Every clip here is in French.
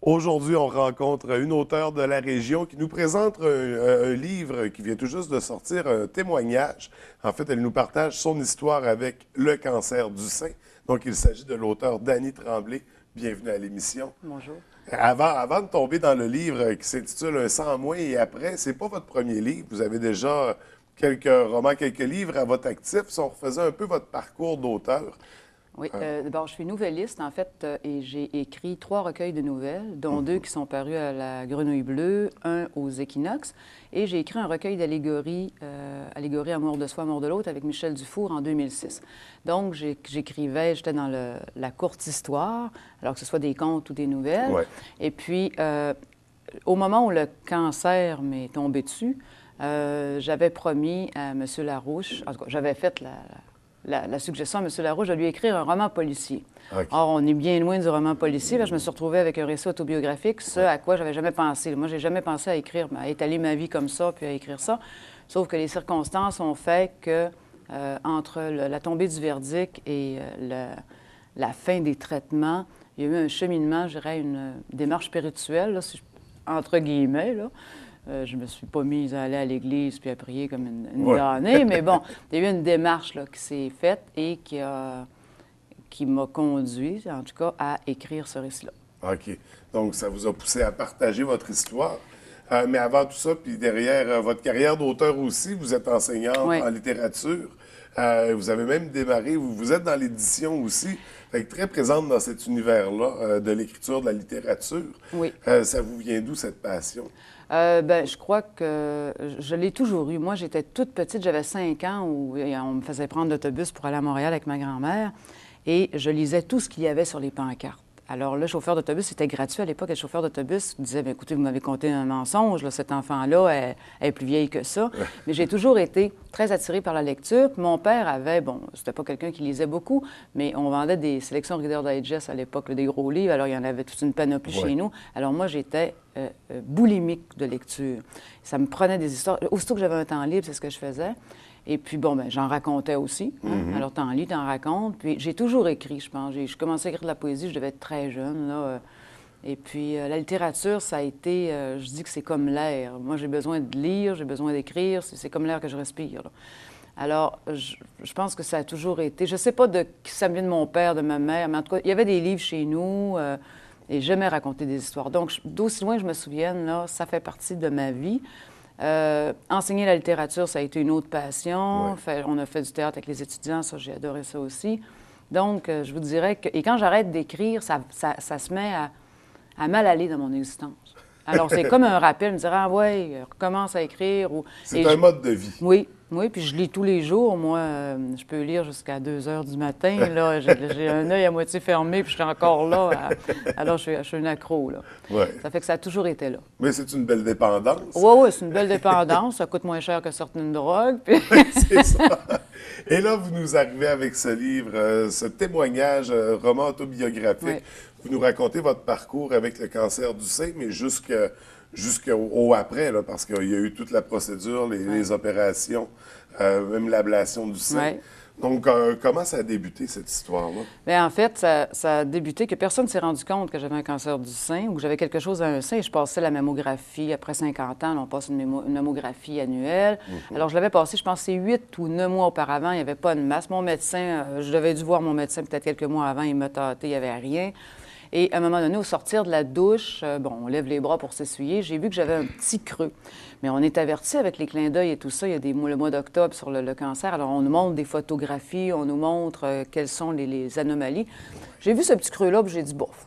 Aujourd'hui, on rencontre une auteure de la région qui nous présente un livre qui vient tout juste de sortir, un témoignage. En fait, elle nous partage son histoire avec le cancer du sein. Donc, il s'agit de l'auteure Dany Tremblay. Bienvenue à l'émission. Bonjour. Avant de tomber dans le livre qui s'intitule Un sang moins et après, c'est pas votre premier livre. Vous avez déjà quelques romans, quelques livres à votre actif. Si on refaisait un peu votre parcours d'auteur. Oui, d'abord, je suis nouvelliste, en fait, et j'ai écrit 3 recueils de nouvelles, dont 2 qui sont parus à la Grenouille Bleue, un aux Équinoxes, et j'ai écrit un recueil d'allégories, Allégorie Amour de soi, Amour de l'autre, avec Michel Dufour en 2006. Donc, j'écrivais, j'étais dans la courte histoire, alors que ce soit des contes ou des nouvelles. Ouais. Et puis, au moment où le cancer m'est tombé dessus, j'avais promis à M. Larouche, en tout cas, j'avais fait la suggestion à M. Larouche de lui écrire un roman policier. OK. Or, on est bien loin du roman policier. Là, je me suis retrouvée avec un récit autobiographique, ce à quoi j'avais jamais pensé. Moi, j'ai jamais pensé à écrire, à étaler ma vie comme ça, puis à écrire ça. Sauf que les circonstances ont fait que, entre la tombée du verdict et la fin des traitements, il y a eu un cheminement, je dirais, une démarche spirituelle, là, entre guillemets, là. Je ne me suis pas mise à aller à l'église puis à prier comme une Ouais. damnée, mais bon, il y a eu une démarche là, qui s'est faite et qui m'a conduit, en tout cas, à écrire ce récit-là. OK. Donc, ça vous a poussé à partager votre histoire. Mais avant tout ça, puis derrière votre carrière d'auteur aussi, vous êtes enseignante Oui. en littérature. Vous avez même démarré, vous êtes dans l'édition aussi, fait que très présente dans cet univers-là de l'écriture, de la littérature. Oui. Ça vous vient d'où cette passion? Ben, je crois que je l'ai toujours eu. Moi, j'étais toute petite, j'avais 5 ans, où on me faisait prendre l'autobus pour aller à Montréal avec ma grand-mère, et je lisais tout ce qu'il y avait sur les pancartes. Alors, le chauffeur d'autobus, c'était gratuit à l'époque. Le chauffeur d'autobus disait, bien, écoutez, vous m'avez conté un mensonge, là, cet enfant-là, elle est plus vieille que ça. Mais j'ai toujours été très attirée par la lecture. Puis mon père avait, bon, c'était pas quelqu'un qui lisait beaucoup, mais on vendait des sélections Reader Digest à l'époque, là, des gros livres. Alors, il y en avait toute une panoplie Ouais. chez nous. Alors, moi, j'étais boulimique de lecture. Ça me prenait des histoires. Aussitôt que j'avais un temps libre, c'est ce que je faisais. Et puis, bon, ben j'en racontais aussi. Hein? Alors, t'en lis, t'en racontes. Puis, j'ai toujours écrit, je pense. Je commençais à écrire de la poésie, je devais être très jeune, là. Et puis, la littérature, ça a été, je dis que c'est comme l'air. Moi, j'ai besoin de lire, j'ai besoin d'écrire. C'est comme l'air que je respire, là. Alors, je pense que ça a toujours été. Je ne sais pas qui ça vient de mon père, de ma mère, mais en tout cas, il y avait des livres chez nous et j'aimais raconter des histoires. Donc, d'aussi loin que je me souvienne, là, ça fait partie de ma vie. Enseigner la littérature, ça a été une autre passion. Ouais. On a fait du théâtre avec les étudiants, ça, j'ai adoré ça aussi. Donc, je vous dirais que... Et quand j'arrête d'écrire, ça se met à mal aller dans mon existence. Alors, c'est comme un rappel, me dire, ah ouais, recommence à écrire. C'est un mode de vie. Oui, oui, puis je lis tous les jours. Moi, je peux lire jusqu'à 2 heures du matin. Là, j'ai un œil à moitié fermé, puis je suis encore là. Alors, je suis une accro, là. Ouais. Ça fait que ça a toujours été là. Mais c'est une belle dépendance. Oui, oui, c'est une belle dépendance. Ça coûte moins cher que certaines drogues. Puis... C'est ça. Et là, vous nous arrivez avec ce livre, ce témoignage, roman autobiographique. Ouais. Vous nous racontez votre parcours avec le cancer du sein, mais jusqu'au après, là, parce qu'il y a eu toute la procédure, les opérations, même l'ablation du sein. Ouais. Donc, comment ça a débuté, cette histoire-là? Bien, en fait, ça a débuté que personne ne s'est rendu compte que j'avais un cancer du sein ou que j'avais quelque chose à un sein. Je passais la mammographie. Après 50 ans, là, on passe une mammographie annuelle. Alors, je l'avais passé, je pense, c'est 8 ou 9 mois auparavant. Il n'y avait pas de masse. Mon médecin, je devais dû voir mon médecin peut-être quelques mois avant. Il m'a tâté, il n'y avait rien. Et à un moment donné, au sortir de la douche, bon, on lève les bras pour s'essuyer, j'ai vu que j'avais un petit creux. Mais on est averti avec les clins d'œil et tout ça. Il y a le mois d'octobre sur le cancer. Alors, on nous montre des photographies, on nous montre quelles sont les anomalies. J'ai vu ce petit creux-là, puis j'ai dit, bof,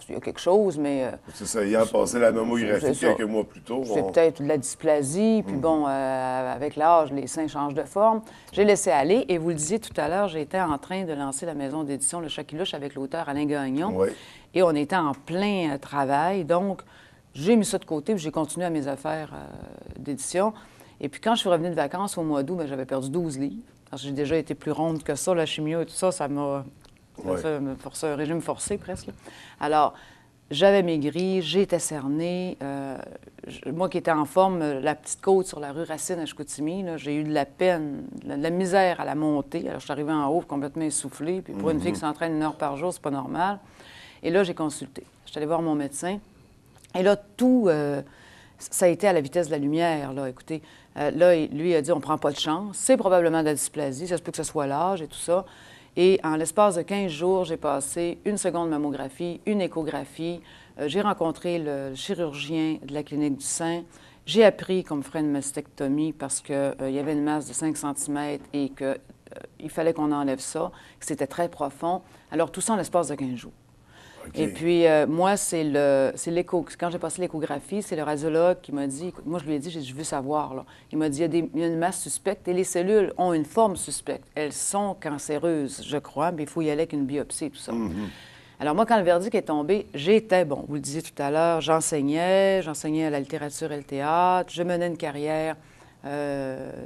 il y a quelque chose, mais... C'est ça, ayant passé la mammographie c'est ça. quelques mois plus tôt. C'est peut-être de la dysplasie, puis bon, avec l'âge, les seins changent de forme. J'ai laissé aller, et vous le disiez tout à l'heure, j'étais en train de lancer la maison d'édition Le Chat qui louche avec l'auteur Alain Gagnon, Oui. et on était en plein travail, donc j'ai mis ça de côté, puis j'ai continué à mes affaires d'édition. Et puis quand je suis revenue de vacances au mois d'août, bien, j'avais perdu 12 livres, parce que j'ai déjà été plus ronde que ça, la chimio et tout ça, ça m'a... Ça me forçait un régime forcé, presque. Là. Alors, j'avais maigri, j'étais cernée. Moi qui étais en forme, la petite côte sur la rue Racine à Chicoutimi, là, j'ai eu de la peine, de la misère à la montée. Alors, je suis arrivée en haut complètement essoufflée. Puis pour une fille qui s'entraîne 1 heure par jour, c'est pas normal. Et là, j'ai consulté. Je suis allée voir mon médecin. Et là, tout, ça a été à la vitesse de la lumière, là. Écoutez, là, lui a dit, on prend pas de chance. C'est probablement de la dysplasie, ça se peut que ce soit l'âge et tout ça. Et en l'espace de 15 jours, j'ai passé une seconde mammographie, une échographie. J'ai rencontré le chirurgien de la clinique du sein. J'ai appris qu'on me ferait une mastectomie parce qu'il y avait une masse de 5 cm et qu'il fallait qu'on enlève ça, que c'était très profond. Alors, tout ça en l'espace de 15 jours. Okay. Et puis, moi, c'est l'écho. Quand j'ai passé l'échographie, c'est le radiologue qui m'a dit, écoute, moi, je lui ai dit, je veux savoir, là. Il m'a dit, il y a une masse suspecte et les cellules ont une forme suspecte. Elles sont cancéreuses, je crois, mais il faut y aller avec une biopsie et tout ça. Alors, moi, quand le verdict est tombé, j'étais, bon, vous le disiez tout à l'heure, j'enseignais à la littérature et le théâtre, je menais une carrière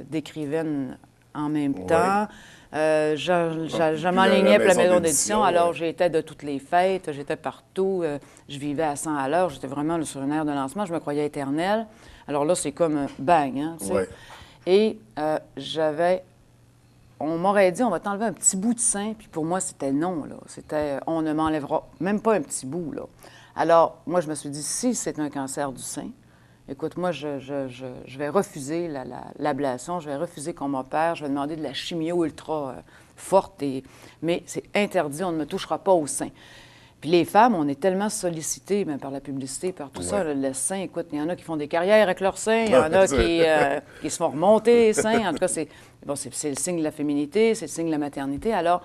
d'écrivaine en même temps. Je m'enlignais pour la maison d'édition, alors j'étais de toutes les fêtes, j'étais partout, je vivais à 100 à l'heure, j'étais vraiment sur une aire de lancement, je me croyais éternelle. Alors là, c'est comme bang, hein, tu sais. Ouais. Et on m'aurait dit, on va t'enlever un petit bout de sein, puis pour moi, c'était non, là. C'était, on ne m'enlèvera même pas un petit bout, là. Alors, moi, je me suis dit, si c'est un cancer du sein, écoute, moi, je vais refuser l'ablation, je vais refuser qu'on m'opère, je vais demander de la chimio ultra forte, mais c'est interdit, on ne me touchera pas au sein. Puis les femmes, on est tellement sollicitées même par la publicité, par tout ça, le sein, écoute, il y en a qui font des carrières avec leurs seins, il y en a qui se font remonter les seins, en tout cas, c'est le signe de la féminité, c'est le signe de la maternité, alors...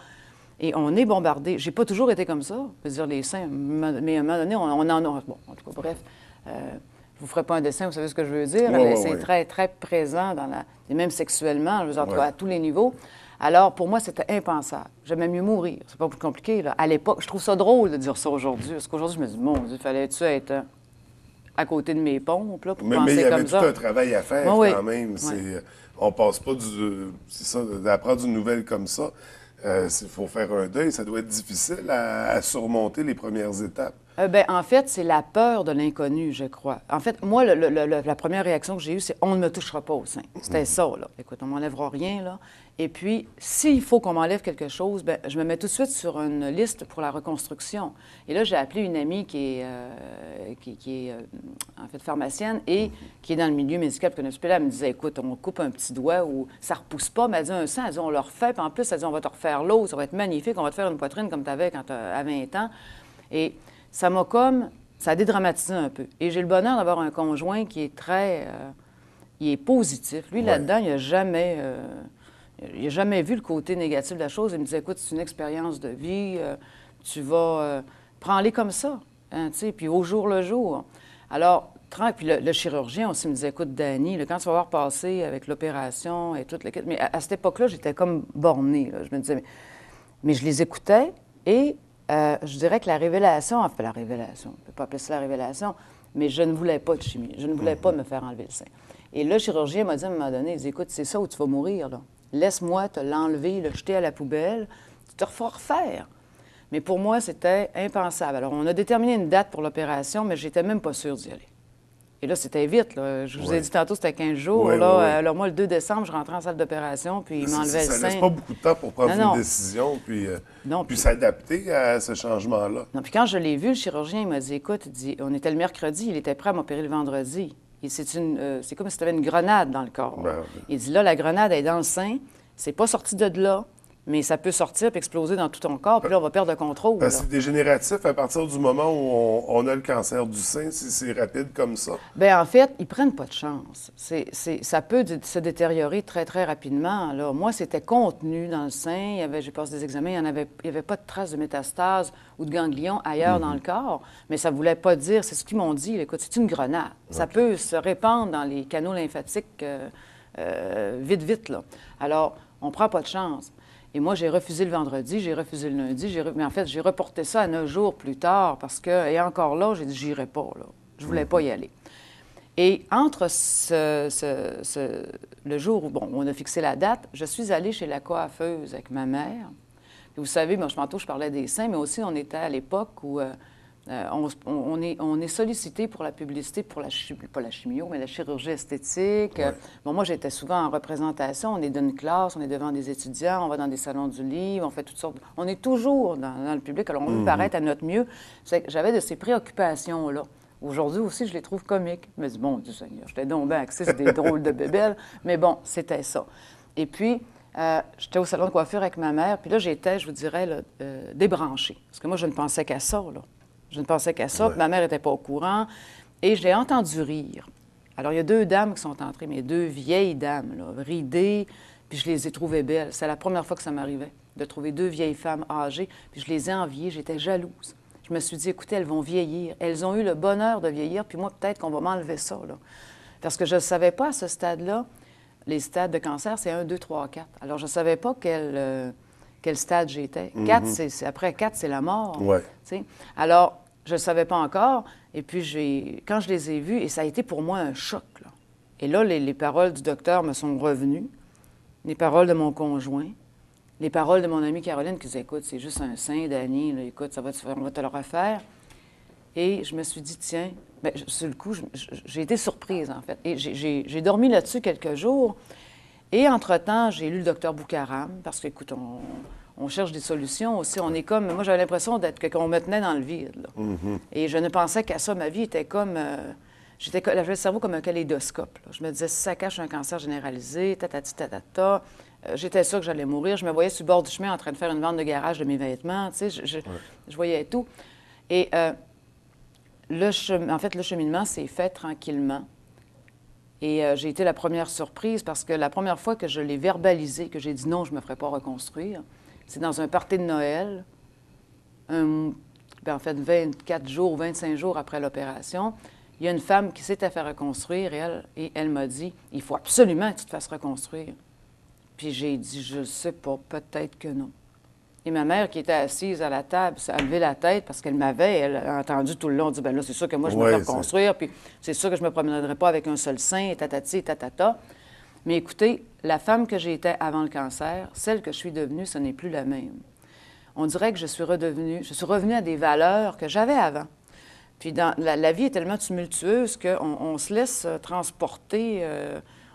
Et on est bombardé. J'ai pas toujours été comme ça, je veux dire, les seins, mais à un moment donné, on en a... Bon, en tout cas, bref... Je vous ferai pas un dessin, vous savez ce que je veux dire. C'est très, très présent, et même sexuellement, je veux dire, en tout cas, à tous les niveaux. Alors, pour moi, c'était impensable. J'aimais mieux mourir. C'est pas plus compliqué, là. À l'époque, je trouve ça drôle de dire ça aujourd'hui, parce qu'aujourd'hui, je me dis, mon Dieu, fallait-tu être à côté de mes pompes, là, pour penser comme ça? Mais il y avait tout un travail à faire, quand même. Oui. On passe pas d'apprendre une nouvelle comme ça. Il faut faire un deuil. Ça doit être difficile à surmonter les premières étapes. En fait, c'est la peur de l'inconnu, je crois. En fait, moi, la première réaction que j'ai eue, c'est « on ne me touchera pas au sein ». C'était ça, là. Écoute, on ne m'enlèvera rien, là. Et puis, s'il faut qu'on m'enlève quelque chose, je me mets tout de suite sur une liste pour la reconstruction. Et là, j'ai appelé une amie qui est en fait pharmacienne et qui est dans le milieu médical. Puis elle me disait, écoute, on coupe un petit doigt ou ça ne repousse pas. Mais elle dit un sein, elle dit, on le refait. Puis en plus, elle dit, on va te refaire l'autre, ça va être magnifique, on va te faire une poitrine comme tu avais quand tu as 20 ans. Et ça a dédramatisé un peu. Et j'ai le bonheur d'avoir un conjoint qui est il est positif. Lui, là-dedans, il n'a jamais vu le côté négatif de la chose. Il me disait, écoute, c'est une expérience de vie, tu vas, prends-les comme ça, hein, tu sais, puis au jour le jour. Alors, puis le chirurgien aussi me disait, écoute, Dani, quand tu vas voir passer avec l'opération et tout, mais à cette époque-là, j'étais comme bornée, là. Je me disais, mais je les écoutais et... je dirais que la révélation, on ne peut pas appeler ça la révélation, mais je ne voulais pas de chimie. Je ne voulais pas me faire enlever le sein. Et le chirurgien m'a dit à un moment donné, il dit, écoute, c'est ça où tu vas mourir, là. Laisse-moi te l'enlever, le jeter à la poubelle, tu te feras refaire. Mais pour moi, c'était impensable. Alors, on a déterminé une date pour l'opération, mais je n'étais même pas sûre d'y aller. Et là, c'était vite, là. Je vous ai dit tantôt, c'était 15 jours. Alors, moi, le 2 décembre, je rentrais en salle d'opération, puis il m'enlevait le sein. Ça ne laisse pas beaucoup de temps pour prendre une décision, puis s'adapter à ce changement-là. Non, puis quand je l'ai vu, le chirurgien, il m'a dit, écoute, on était le mercredi, il était prêt à m'opérer le vendredi. C'est comme si tu avais une grenade dans le corps. Il dit, là, la grenade est dans le sein, c'est pas sorti de là. Mais ça peut sortir et exploser dans tout ton corps, puis là, on va perdre le contrôle. C'est dégénératif à partir du moment où on a le cancer du sein, si c'est rapide comme ça? Bien, en fait, ils prennent pas de chance. Ça peut se détériorer très, très rapidement. Alors, moi, c'était contenu dans le sein. J'ai passé des examens, il n'y avait pas de traces de métastases ou de ganglions ailleurs dans le corps. Mais ça ne voulait pas dire, c'est ce qu'ils m'ont dit, écoute, c'est une grenade. Ça peut se répandre dans les canaux lymphatiques vite, vite, là. Alors, on ne prend pas de chance. Et moi, j'ai refusé le vendredi, j'ai refusé le lundi, mais en fait, j'ai reporté ça à 9 jours plus tard parce que, et encore là, j'ai dit, j'irai pas, là. Je voulais pas y aller. Et entre le jour où, on a fixé la date, je suis allée chez la coiffeuse avec ma mère. Et vous savez, moi, tantôt, je parlais des seins, mais aussi, on était à l'époque où on est sollicité pour la publicité, pas la chimio, mais la chirurgie esthétique. Ouais. Moi, j'étais souvent en représentation. On est dans une classe, on est devant des étudiants, on va dans des salons du livre, on fait toutes sortes. On est toujours dans le public, alors on veut paraître à notre mieux. J'avais de ces préoccupations-là Aujourd'hui aussi, je les trouve comiques. Je me dis, bon Dieu Seigneur, j'étais donc bien axée sur des drôles de bébelles. Mais bon, c'était ça. Et puis, j'étais au salon de coiffure avec ma mère, puis là, j'étais, je vous dirais, là, débranchée. Parce que moi, je ne pensais qu'à ça, là. Je ne pensais qu'à ça, puis ma mère n'était pas au courant. Et je l'ai entendu rire. Alors, il y a 2 dames qui sont entrées, mais 2 vieilles dames, là, ridées, puis je les ai trouvées belles. C'est la première fois que ça m'arrivait, de trouver 2 vieilles femmes âgées, puis je les ai enviées, j'étais jalouse. Je me suis dit, écoutez, elles vont vieillir. Elles ont eu le bonheur de vieillir, puis moi, peut-être qu'on va m'enlever ça, là. Parce que je ne savais pas à ce stade-là, les stades de cancer, c'est 1, 2, 3, 4. Alors, je ne savais pas quel stade j'étais. 4, après 4, c'est la mort. Ouais. T'sais. Alors, je ne le savais pas encore. Et puis, quand je les ai vus, et ça a été pour moi un choc, là. Et là, les paroles du docteur me sont revenues, les paroles de mon conjoint, les paroles de mon amie Caroline qui disait, écoute, c'est juste un sein, Dani, là, écoute, on va te le refaire. Et je me suis dit, tiens, bien, sur le coup, j'ai été surprise, en fait. Et j'ai dormi là-dessus quelques jours. Et entre-temps, j'ai lu le docteur Boucaram, parce qu'écoute, on cherche des solutions aussi. On est comme, moi, j'avais l'impression qu'on me tenait dans le vide, là. Et je ne pensais qu'à ça. Ma vie était comme, j'avais le cerveau comme un kaléidoscope, là. Je me disais, si ça cache un cancer généralisé, tatati, tatata. J'étais sûre que j'allais mourir. Je me voyais sur le bord du chemin en train de faire une vente de garage de mes vêtements, tu sais, je voyais tout. Et le cheminement s'est fait tranquillement. Et j'ai été la première surprise parce que la première fois que je l'ai verbalisé, que j'ai dit non, je ne me ferai pas reconstruire, c'est dans un party de Noël, en fait 24 jours, 25 jours après l'opération. Il y a une femme qui s'est fait reconstruire et elle m'a dit, il faut absolument que tu te fasses reconstruire. Puis j'ai dit, je ne sais pas, peut-être que non. Et ma mère, qui était assise à la table, a levé la tête parce qu'elle elle a entendu tout le long, dit, bien là, c'est sûr que moi, je me fais reconstruire, puis c'est sûr que je ne me promènerai pas avec un seul sein, et tatati, et tatata. Mais écoutez, la femme que j'étais avant le cancer, celle que je suis devenue, ce n'est plus la même. On dirait que je suis revenue à des valeurs que j'avais avant. Puis la vie est tellement tumultueuse qu'on se laisse transporter,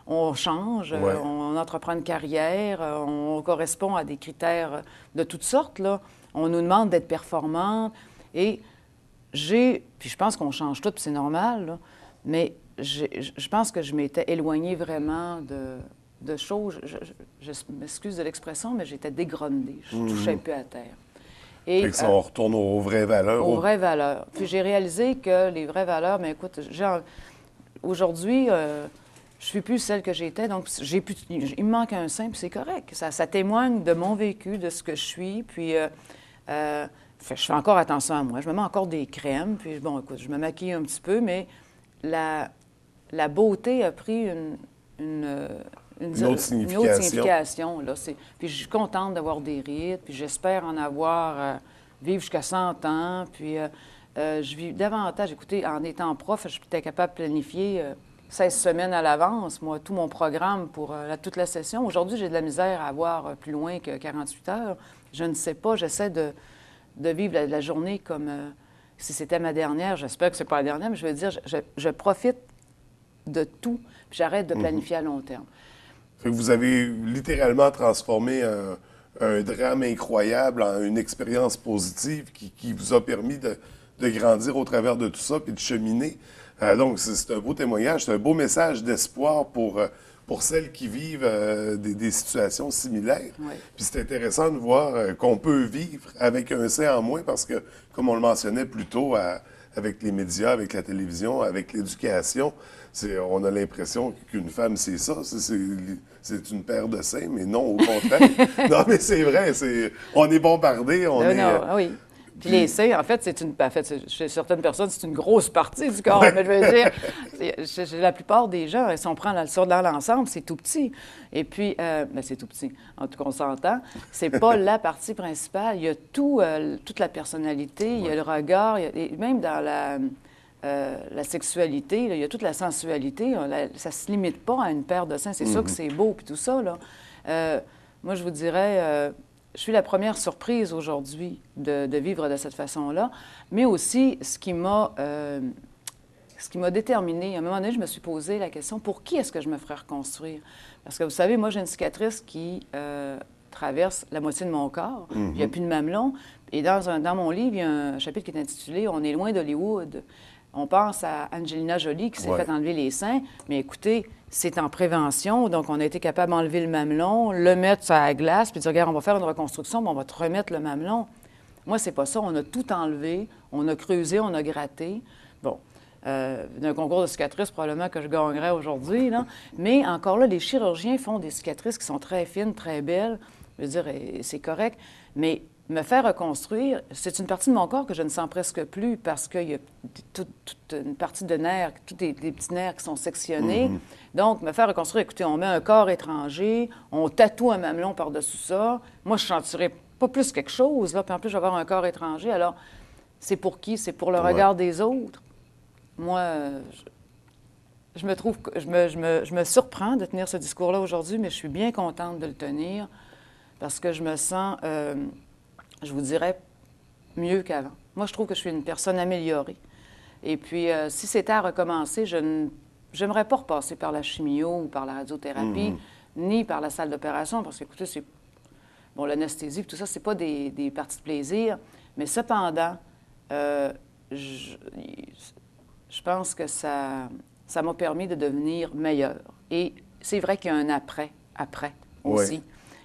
on change, on entreprend une carrière, on correspond à des critères de toutes sortes, là. On nous demande d'être performante. Et puis je pense qu'on change tout, puis c'est normal, là, mais je pense que je m'étais éloignée vraiment de choses. Je m'excuse de l'expression, mais j'étais dégrondée. Je ne touchais plus à terre. Et fait que ça, on retourne aux vraies valeurs. Aux vraies valeurs. Puis j'ai réalisé que les vraies valeurs, mais écoute, aujourd'hui, je suis plus celle que j'étais, donc il me manque un sein, puis c'est correct. Ça témoigne de mon vécu, de ce que je suis, puis je fais encore attention à moi. Je me mets encore des crèmes, puis bon, écoute, je me maquille un petit peu, mais la beauté a pris une autre signification. Là. Puis je suis contente d'avoir des rides, puis j'espère en avoir, vivre jusqu'à 100 ans, puis je vis davantage. Écoutez, en étant prof, j'étais capable de planifier 16 semaines à l'avance, moi, tout mon programme pour toute la session. Aujourd'hui, j'ai de la misère à avoir plus loin que 48 heures. Je ne sais pas, j'essaie de vivre la journée comme si c'était ma dernière. J'espère que ce n'est pas la dernière, mais je veux dire, je profite de tout, puis j'arrête de planifier à long terme. Fait que vous avez littéralement transformé un drame incroyable en une expérience positive qui vous a permis de grandir au travers de tout ça puis de cheminer. Donc, c'est un beau témoignage, c'est un beau message d'espoir pour celles qui vivent des situations similaires. Oui. Puis c'est intéressant de voir qu'on peut vivre avec un sein en moins parce que, comme on le mentionnait plus tôt, avec les médias, avec la télévision, avec l'éducation, on a l'impression qu'une femme, c'est ça, c'est une paire de seins, mais non, au contraire. Non, mais c'est vrai, on est bombardé, oui. Puis les seins, en fait, chez certaines personnes, c'est une grosse partie du corps. Mais je veux dire, chez la plupart des gens, si on prend ça dans l'ensemble, c'est tout petit. Et puis, c'est tout petit. En tout cas, on s'entend. C'est pas la partie principale. Il y a toute la personnalité, il y a le regard, et même dans la sexualité, là, il y a toute la sensualité. Ça se limite pas à une paire de seins. C'est sûr que c'est beau, puis tout ça, là. Moi, je vous dirais... je suis la première surprise aujourd'hui de vivre de cette façon-là, mais aussi ce qui m'a déterminée. À un moment donné, je me suis posé la question, pour qui est-ce que je me ferais reconstruire? Parce que vous savez, moi, j'ai une cicatrice qui traverse la moitié de mon corps. Il n'y a plus de mamelon. Et dans mon livre, il y a un chapitre qui est intitulé « On est loin d'Hollywood ». On pense à Angelina Jolie qui s'est fait enlever les seins, mais écoutez, c'est en prévention, donc on a été capable d'enlever le mamelon, le mettre sur la glace, puis dire, regarde, on va faire une reconstruction, puis on va te remettre le mamelon. Moi, c'est pas ça. On a tout enlevé, on a creusé, on a gratté. Bon, d'un concours de cicatrices, probablement que je gagnerais aujourd'hui, là. Mais encore là, les chirurgiens font des cicatrices qui sont très fines, très belles. Je veux dire, c'est correct. Mais me faire reconstruire, c'est une partie de mon corps que je ne sens presque plus parce qu'il y a toute une partie de nerfs, tous des petits nerfs qui sont sectionnés. Donc, me faire reconstruire, écoutez, on met un corps étranger, on tatoue un mamelon par-dessus ça. Moi, je sentirais pas plus quelque chose, là. Puis en plus, je vais avoir un corps étranger. Alors, c'est pour qui? C'est pour le regard des autres. Moi, je me trouve, je me surprends de tenir ce discours-là aujourd'hui, mais je suis bien contente de le tenir parce que je me sens, je vous dirais, mieux qu'avant. Moi, je trouve que je suis une personne améliorée. Et puis, si c'était à recommencer, je n'aimerais pas repasser par la chimio ou par la radiothérapie, ni par la salle d'opération, parce que, écoutez, c'est... Bon, l'anesthésie, tout ça, c'est pas des parties de plaisir, mais cependant, je pense que ça m'a permis de devenir meilleure. Et c'est vrai qu'il y a un après aussi.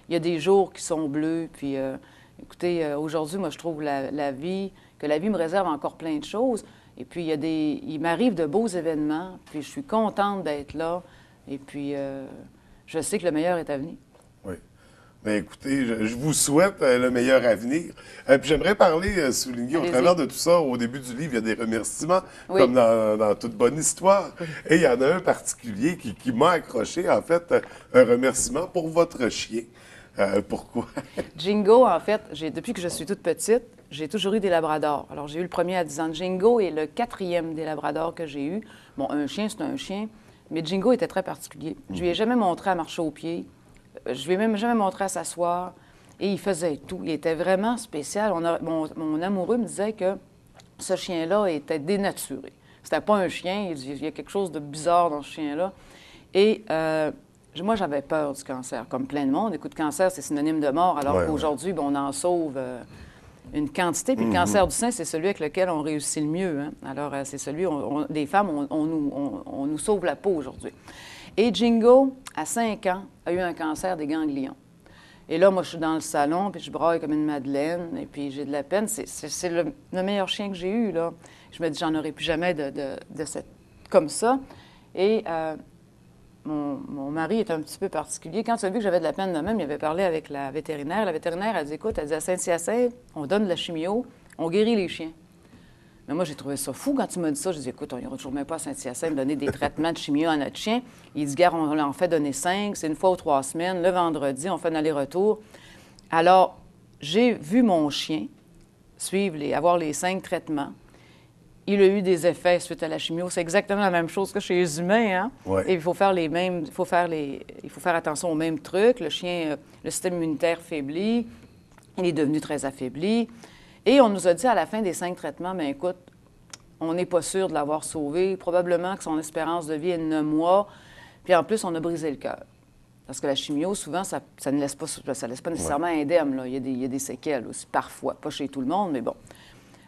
Il y a des jours qui sont bleus, puis écoutez, aujourd'hui, moi, je trouve que la vie me réserve encore plein de choses. Et puis, il m'arrive de beaux événements, puis je suis contente d'être là. Et puis, je sais que le meilleur est à venir. Oui. Bien, écoutez, je vous souhaite le meilleur avenir. Puis j'aimerais parler, souligner, au travers de tout ça, au début du livre, il y a des remerciements, comme dans toute bonne histoire. Et il y en a un particulier qui m'a accroché, en fait, un remerciement pour votre chien. Pourquoi? Jingo, en fait, depuis que je suis toute petite, j'ai toujours eu des labradors. Alors, j'ai eu le premier à 10 ans de Jingo et le 4e des labradors que j'ai eu. Bon, un chien, c'est un chien, mais Jingo était très particulier. Je lui ai jamais montré à marcher au pied. Je lui ai même jamais montré à s'asseoir. Et il faisait tout. Il était vraiment spécial. Mon amoureux me disait que ce chien-là était dénaturé. C'était pas un chien. Il y a quelque chose de bizarre dans ce chien-là. Et moi, j'avais peur du cancer, comme plein de monde. Écoute, cancer, c'est synonyme de mort, alors qu'aujourd'hui, on en sauve une quantité. Puis le cancer du sein, c'est celui avec lequel on réussit le mieux. Hein? Alors, c'est celui, des femmes, on nous sauve la peau aujourd'hui. Et Jingo, à 5 ans, a eu un cancer des ganglions. Et là, moi, je suis dans le salon, puis je braille comme une madeleine, et puis j'ai de la peine. C'est le meilleur chien que j'ai eu, là. Je me dis, j'en aurai plus jamais comme ça. Et mon mari est un petit peu particulier. Quand il a vu que j'avais de la peine de même, il avait parlé avec la vétérinaire. La vétérinaire, elle dit, écoute, elle dit, à Saint-Hyacinthe, on donne de la chimio, on guérit les chiens. Mais moi, j'ai trouvé ça fou quand il m'a dit ça. Je dis, écoute, on n'ira toujours même pas à Saint-Hyacinthe donner des traitements de chimio à notre chien. Il dit, gars, on en fait donner 5, c'est une fois ou 3 semaines. Le vendredi, on fait un aller-retour. Alors, j'ai vu mon chien avoir les 5 traitements. Il a eu des effets suite à la chimio. C'est exactement la même chose que chez les humains, hein? Ouais. Et il faut faire il faut faire attention aux mêmes trucs. Le chien, le système immunitaire faiblit. Il est devenu très affaibli. Et on nous a dit à la fin des 5 traitements, bien écoute, on n'est pas sûr de l'avoir sauvé. Probablement que son espérance de vie est de 9 mois. Puis en plus, on a brisé le cœur. Parce que la chimio, souvent, ça ne laisse pas nécessairement indemne. Là. Il y a des séquelles aussi, parfois. Pas chez tout le monde, mais bon.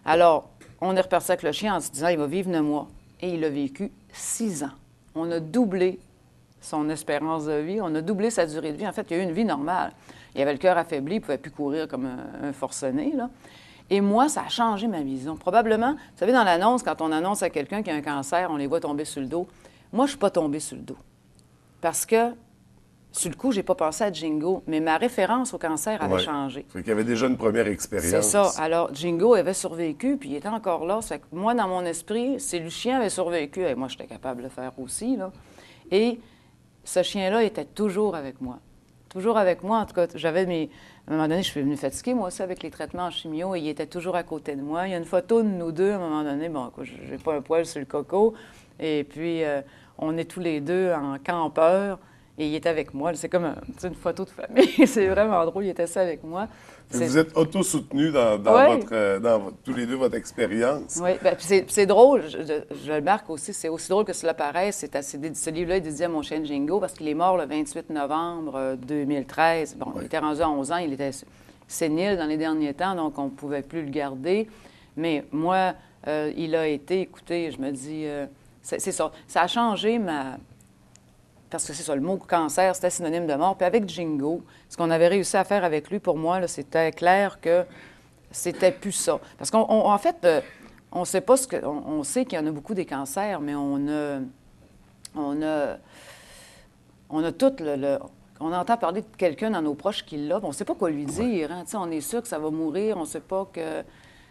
Alors, on est reparti avec le chien en se disant, il va vivre 9 mois. Et il a vécu 6 ans. On a doublé son espérance de vie. On a doublé sa durée de vie. En fait, il a eu une vie normale. Il avait le cœur affaibli, il ne pouvait plus courir comme un forcené, là. Et moi, ça a changé ma vision. Probablement, vous savez, dans l'annonce, quand on annonce à quelqu'un qui a un cancer, on les voit tomber sur le dos. Moi, je ne suis pas tombée sur le dos. Parce que, sur le coup, je n'ai pas pensé à Jingo, mais ma référence au cancer avait changé. Il y avait déjà une première expérience. C'est ça. Alors, Jingo avait survécu, puis il était encore là. Ça fait que moi, dans mon esprit, si le chien avait survécu, et moi, j'étais capable de le faire aussi, là. Et ce chien-là était toujours avec moi. Toujours avec moi. En tout cas, à un moment donné, je suis venue fatiguée, moi aussi, avec les traitements en chimio, et il était toujours à côté de moi. Il y a une photo de nous deux, à un moment donné, bon, j'ai pas un poil sur le coco, et puis on est tous les deux en campeur, et il est avec moi. C'est comme une photo de famille. C'est vraiment drôle, il était ça avec moi. Vous êtes auto-soutenus dans tous les deux, votre expérience. Oui, bien, puis c'est drôle, je le marque aussi, c'est aussi drôle que cela paraisse. Ce livre-là est dédié à mon chien Jingo parce qu'il est mort le 28 novembre 2013. Bon, il était rendu à 11 ans, il était sénile dans les derniers temps, donc on ne pouvait plus le garder. Mais moi, il a été, écoutez, je me dis, c'est ça. Ça a changé parce que c'est ça, le mot cancer, c'était synonyme de mort. Puis avec Jingo, ce qu'on avait réussi à faire avec lui, pour moi, là, c'était clair que c'était plus ça. Parce qu'en fait, on sait pas on sait qu'il y en a beaucoup des cancers, mais on a tout on entend parler de quelqu'un dans nos proches qui l'a, puis on ne sait pas quoi lui dire. Hein. On est sûr que ça va mourir, on ne sait pas que...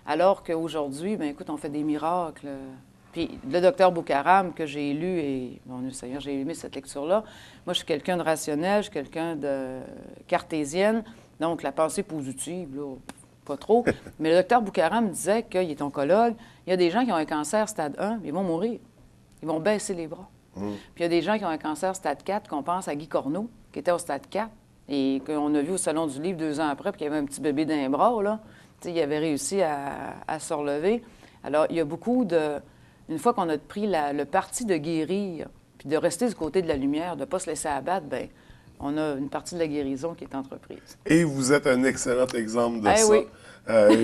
Alors qu'aujourd'hui, bien écoute, on fait des miracles. Puis le docteur Boucaram, que j'ai lu, et bon, Seigneur, j'ai aimé cette lecture-là. Moi, je suis quelqu'un de rationnel, je suis quelqu'un de cartésienne, donc la pensée positive, là, pas trop. Mais le docteur Boucaram disait qu'il est oncologue. Il y a des gens qui ont un cancer stade 1, ils vont mourir. Ils vont baisser les bras. Puis il y a des gens qui ont un cancer stade 4, qu'on pense à Guy Corneau, qui était au stade 4, et qu'on a vu au Salon du Livre 2 ans après, puis qu'il y avait un petit bébé d'un bras, là. Tu sais, il avait réussi à se relever. Alors, il y a beaucoup de... Une fois qu'on a pris le parti de guérir, puis de rester du côté de la lumière, de ne pas se laisser abattre, bien, on a une partie de la guérison qui est entreprise. Et vous êtes un excellent exemple de ça. Oui.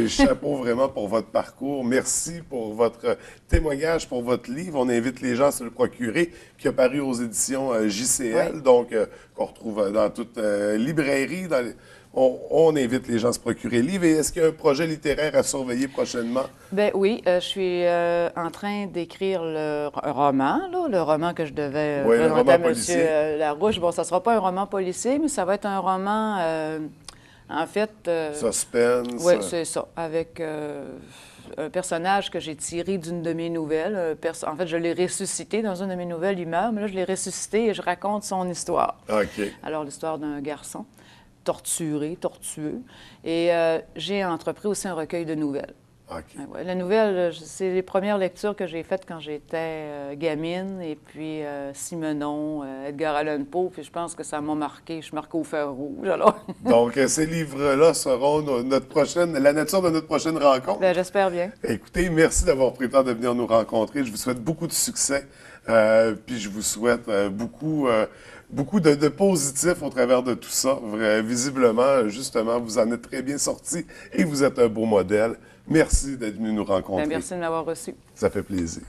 Chapeau vraiment pour votre parcours. Merci pour votre témoignage, pour votre livre. On invite les gens à se le procurer, qui a paru aux éditions JCL, donc qu'on retrouve dans toute librairie. On invite les gens à se procurer le livre. Et est-ce qu'il y a un projet littéraire à surveiller prochainement? Bien oui, je suis en train d'écrire le roman, là, le roman que je devais présenter à M. Larouche. Bon, ça ne sera pas un roman policier, mais ça va être un roman, en fait... suspense. Oui, c'est ça, avec un personnage que j'ai tiré d'une de mes nouvelles. En fait, je l'ai ressuscité dans une de mes nouvelles, il meurt, mais là, je l'ai ressuscité et je raconte son histoire. OK. Alors, l'histoire d'un garçon torturé, tortueux. Et j'ai entrepris aussi un recueil de nouvelles. OK. Ouais, la nouvelle, c'est les premières lectures que j'ai faites quand j'étais gamine, et puis Simenon, Edgar Allan Poe, puis je pense que ça m'a marqué. Je suis marquée au fer rouge, alors. Donc, ces livres-là seront la nature de notre prochaine rencontre. Bien, j'espère bien. Écoutez, merci d'avoir pris le temps de venir nous rencontrer. Je vous souhaite beaucoup de succès, puis je vous souhaite beaucoup de positif au travers de tout ça. Visiblement, justement, vous en êtes très bien sorti et vous êtes un beau modèle. Merci d'être venu nous rencontrer. Bien, merci de m'avoir reçu. Ça fait plaisir.